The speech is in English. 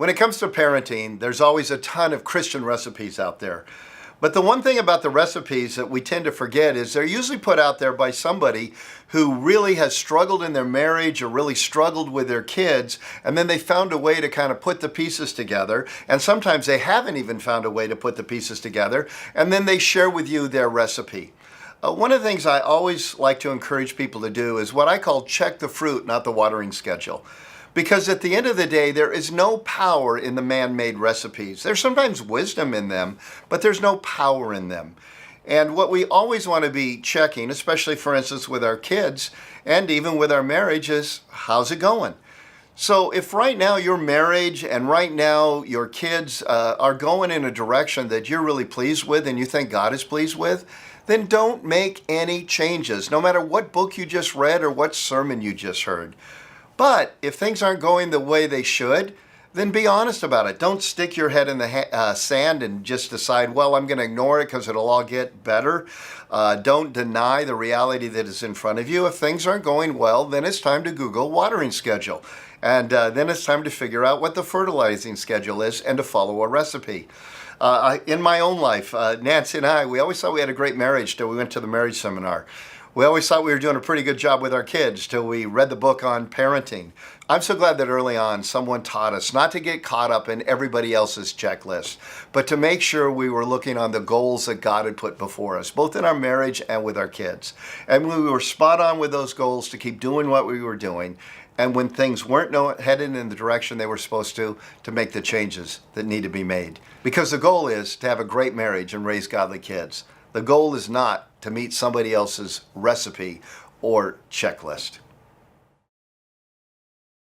When it comes to parenting, there's always a ton of Christian recipes out there. But the one thing about the recipes that we tend to forget is they're usually put out there by somebody who really has struggled in their marriage or really struggled with their kids, and then they found a way to kind of put the pieces together, and sometimes they haven't even found a way to put the pieces together, and then they share with you their recipe. One of the things I always like to encourage people to do is what I call check the fruit, not the watering schedule. Because at the end of the day, there is no power in the man-made recipes. There's sometimes wisdom in them, but there's no power in them. And what we always want to be checking, especially for instance with our kids and even with our marriage, is how's it going? So if right now your marriage and right now your kids are going in a direction that you're really pleased with and you think God is pleased with, then don't make any changes, no matter what book you just read or what sermon you just heard. But if things aren't going the way they should, then be honest about it. Don't stick your head in the sand and just decide, well, I'm going to ignore it because it'll all get better. Don't deny the reality that is in front of you. If things aren't going well, then it's time to Google watering schedule. And then it's time to figure out what the fertilizing schedule is and to follow a recipe. In my own life, Nancy and I, we always thought we had a great marriage till we went to the marriage seminar. We always thought we were doing a pretty good job with our kids till we read the book on parenting. I'm so glad that early on someone taught us not to get caught up in everybody else's checklist, but to make sure we were looking on the goals that God had put before us, both in our marriage and with our kids. And we were spot on with those goals to keep doing what we were doing. And when things weren't headed in the direction they were supposed to make the changes that need to be made. Because the goal is to have a great marriage and raise godly kids. The goal is not to meet somebody else's recipe or checklist.